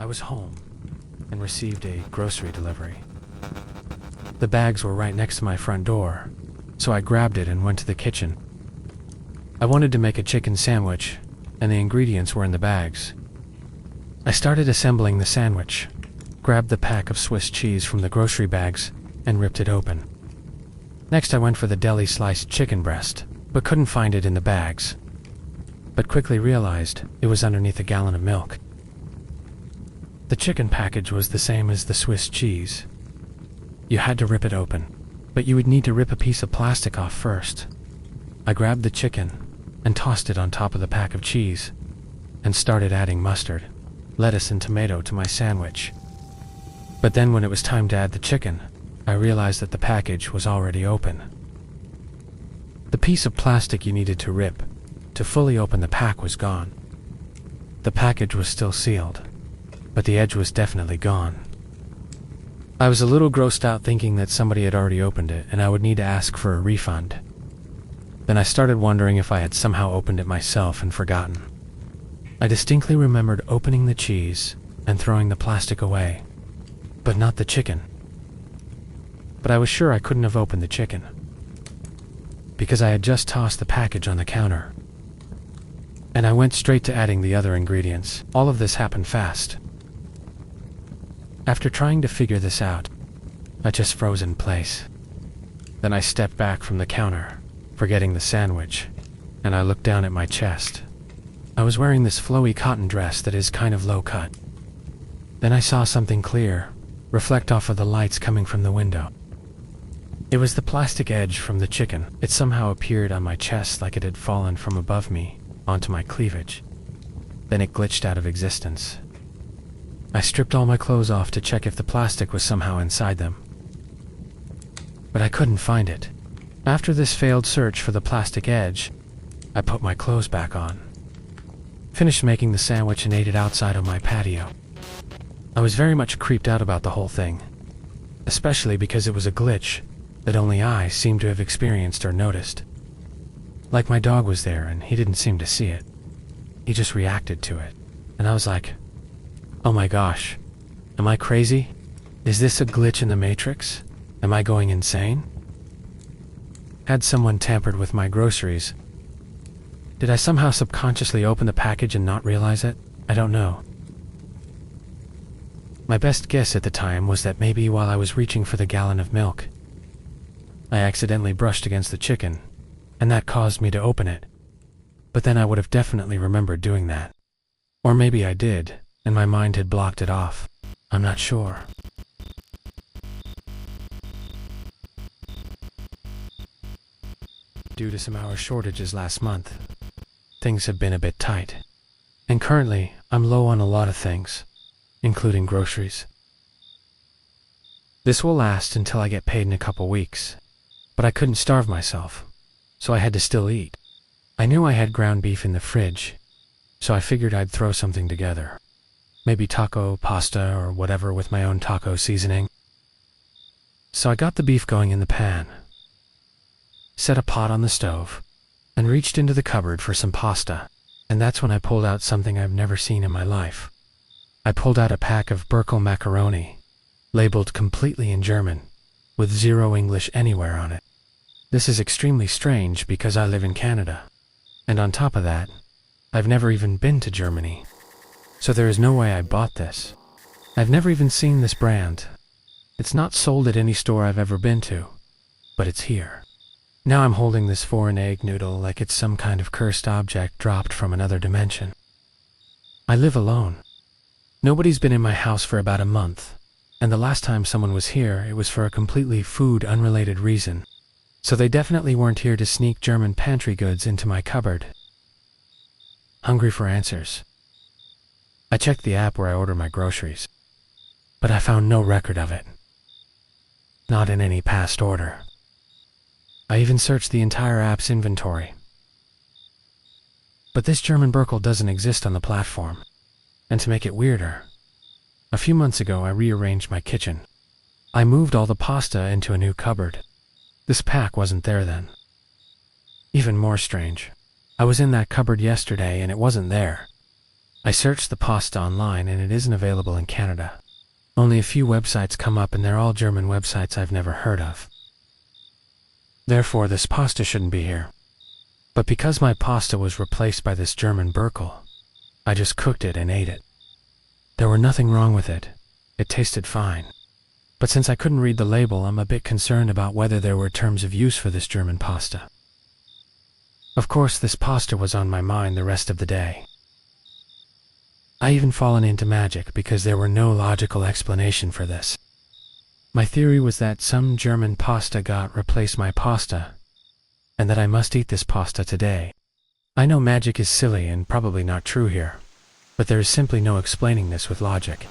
was home and received a grocery delivery. The bags were right next to my front door, so I grabbed it and went to the kitchen. I wanted to make a chicken sandwich, and the ingredients were in the bags. I started assembling the sandwich, grabbed the pack of Swiss cheese from the grocery bags, and ripped it open. Next I went for the deli sliced chicken breast, but couldn't find it in the bags, but quickly realized it was underneath a gallon of milk. The chicken package was the same as the Swiss cheese. You had to rip it open, but you would need to rip a piece of plastic off first. I grabbed the chicken and tossed it on top of the pack of cheese, and started adding mustard, lettuce, and tomato to my sandwich. But then when it was time to add the chicken, I realized that the package was already open. The piece of plastic you needed to rip to fully open the pack was gone. The package was still sealed, but the edge was definitely gone. I was a little grossed out thinking that somebody had already opened it and I would need to ask for a refund. Then I started wondering if I had somehow opened it myself and forgotten. I distinctly remembered opening the cheese and throwing the plastic away, but not the chicken. But I was sure I couldn't have opened the chicken, because I had just tossed the package on the counter, and I went straight to adding the other ingredients. All of this happened fast. After trying to figure this out, I just froze in place. Then I stepped back from the counter, forgetting the sandwich, and I looked down at my chest. I was wearing this flowy cotton dress that is kind of low cut. Then I saw something clear reflect off of the lights coming from the window. It was the plastic edge from the chicken. It somehow appeared on my chest like it had fallen from above me onto my cleavage. Then it glitched out of existence. I stripped all my clothes off to check if the plastic was somehow inside them, but I couldn't find it. After this failed search for the plastic edge, I put my clothes back on, finished making the sandwich, and ate it outside on my patio. I was very much creeped out about the whole thing, especially because it was a glitch that only I seemed to have experienced or noticed. Like my dog was there and he didn't seem to see it. He just reacted to it. And I was like, oh my gosh, am I crazy? Is this a glitch in the Matrix? Am I going insane? Had someone tampered with my groceries? Did I somehow subconsciously open the package and not realize it? I don't know. My best guess at the time was that maybe while I was reaching for the gallon of milk, I accidentally brushed against the chicken, and that caused me to open it. But then I would have definitely remembered doing that. Or maybe I did, and my mind had blocked it off. I'm not sure. Due to some hour shortages last month, things have been a bit tight. And currently, I'm low on a lot of things, including groceries. This will last until I get paid in a couple weeks, but I couldn't starve myself, so I had to still eat. I knew I had ground beef in the fridge, so I figured I'd throw something together. Maybe taco, pasta, or whatever with my own taco seasoning. So I got the beef going in the pan, set a pot on the stove, and reached into the cupboard for some pasta, and that's when I pulled out something I've never seen in my life. I pulled out a pack of Burkel macaroni, labeled completely in German, with zero English anywhere on it. This is extremely strange because I live in Canada, and on top of that, I've never even been to Germany, so there is no way I bought this. I've never even seen this brand. It's not sold at any store I've ever been to, but it's here. Now I'm holding this foreign egg noodle like it's some kind of cursed object dropped from another dimension. I live alone. Nobody's been in my house for about a month, and the last time someone was here, it was for a completely food-unrelated reason. So they definitely weren't here to sneak German pantry goods into my cupboard. Hungry for answers, I checked the app where I order my groceries, but I found no record of it. Not in any past order. I even searched the entire app's inventory. But this German Burkel doesn't exist on the platform. And to make it weirder, a few months ago I rearranged my kitchen. I moved all the pasta into a new cupboard. This pack wasn't there then. Even more strange, I was in that cupboard yesterday and it wasn't there. I searched the pasta online and it isn't available in Canada. Only a few websites come up and they're all German websites I've never heard of. Therefore, this pasta shouldn't be here. But because my pasta was replaced by this German Burkel, I just cooked it and ate it. There were nothing wrong with it. It tasted fine. But since I couldn't read the label, I'm a bit concerned about whether there were terms of use for this German pasta. Of course, this pasta was on my mind the rest of the day. I even fallen into magic because there were no logical explanation for this. My theory was that some German pasta got replaced my pasta, and that I must eat this pasta today. I know magic is silly and probably not true here, but there is simply no explaining this with logic.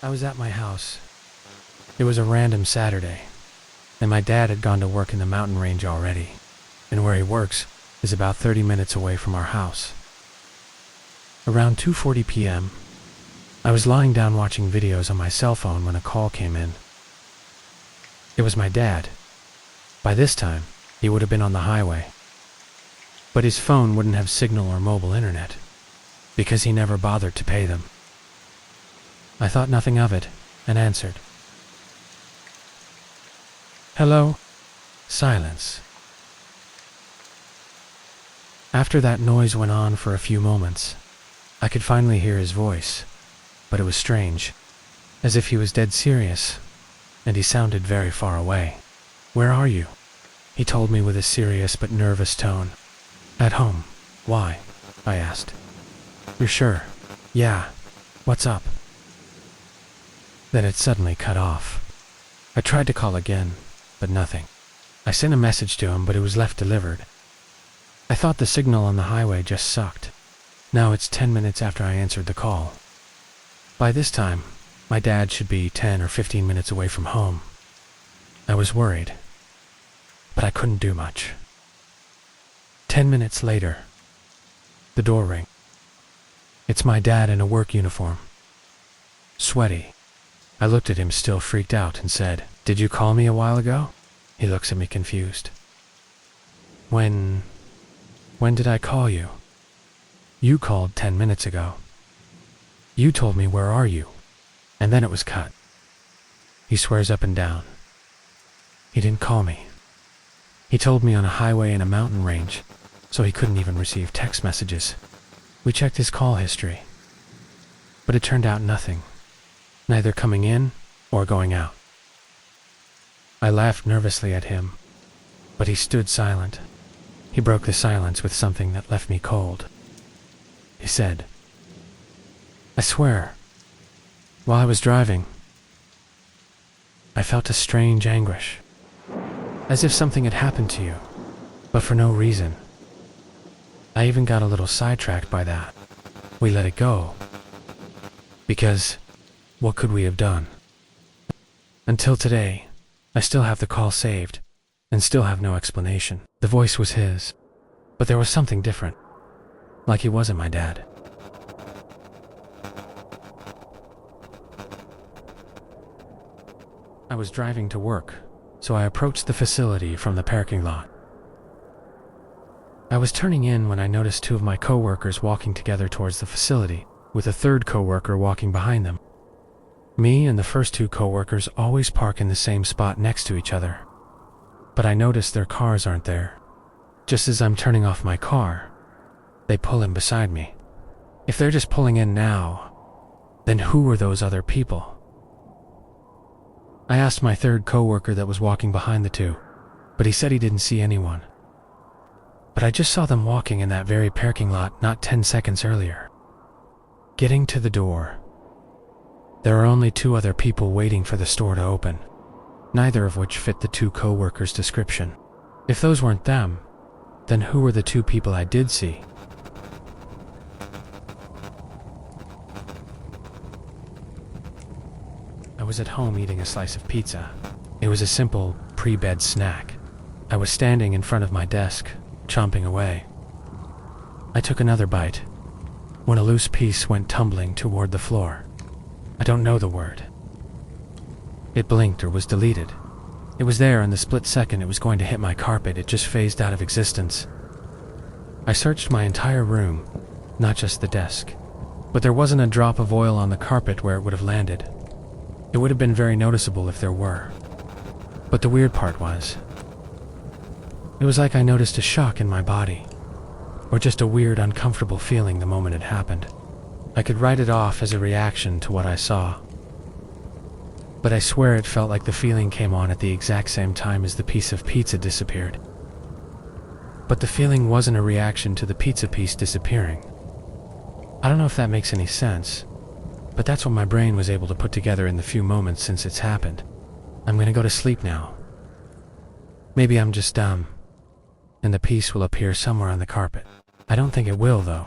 I was at my house. It was a random Saturday, and my dad had gone to work in the mountain range already, and where he works is about 30 minutes away from our house. Around 2:40 p.m., I was lying down watching videos on my cell phone when a call came in. It was my dad. By this time, he would have been on the highway. But his phone wouldn't have signal or mobile internet, because he never bothered to pay them. I thought nothing of it, and answered. Hello? Silence. After that noise went on for a few moments, I could finally hear his voice, but it was strange, as if he was dead serious, and he sounded very far away. Where are you? He told me with a serious but nervous tone. At home. Why? I asked. You're sure? Yeah. What's up? Then it suddenly cut off. I tried to call again, but nothing. I sent a message to him, but it was left delivered. I thought the signal on the highway just sucked. Now it's 10 minutes after I answered the call. By this time, my dad should be 10 or 15 minutes away from home. I was worried, but I couldn't do much. 10 minutes later, the door rang. It's my dad in a work uniform. Sweaty. I looked at him still freaked out and said, "Did you call me a while ago?" He looks at me confused. When did I call you? You called 10 minutes ago. You told me, where are you? And then it was cut. He swears up and down. He didn't call me. He told me on a highway in a mountain range, so he couldn't even receive text messages. We checked his call history, but it turned out nothing, neither coming in or going out. I laughed nervously at him, but he stood silent. He broke the silence with something that left me cold. He said, "I swear, while I was driving, I felt a strange anguish, as if something had happened to you, but for no reason. I even got a little sidetracked by that. We let it go, because what could we have done? Until today, I still have the call saved, and still have no explanation." The voice was his, but there was something different, like he wasn't my dad. I was driving to work, so I approached the facility from the parking lot. I was turning in when I noticed two of my coworkers walking together towards the facility, with a third coworker walking behind them. Me and the first two coworkers always park in the same spot next to each other, but I noticed their cars aren't there. Just as I'm turning off my car, they pull in beside me. If they're just pulling in now, then who were those other people? I asked my third coworker that was walking behind the two, but he said he didn't see anyone. But I just saw them walking in that very parking lot not 10 seconds earlier. Getting to the door, there are only two other people waiting for the store to open, neither of which fit the two coworkers' description. If those weren't them, then who were the two people I did see? I was at home eating a slice of pizza. It was a simple, pre-bed snack. I was standing in front of my desk, chomping away. I took another bite, when a loose piece went tumbling toward the floor. I don't know the word. It blinked or was deleted, It was there, and the split second it was going to hit my carpet, it just phased out of existence. I searched my entire room, not just the desk, but there wasn't a drop of oil on the carpet where it would have landed. It would have been very noticeable if there were. But the weird part was, it was like I noticed a shock in my body, or just a weird, uncomfortable feeling the moment it happened. I could write it off as a reaction to what I saw, but I swear it felt like the feeling came on at the exact same time as the piece of pizza disappeared. But the feeling wasn't a reaction to the pizza piece disappearing. I don't know if that makes any sense, but that's what my brain was able to put together in the few moments since it's happened. I'm gonna go to sleep now. Maybe I'm just dumb, and the piece will appear somewhere on the carpet. I don't think it will, though.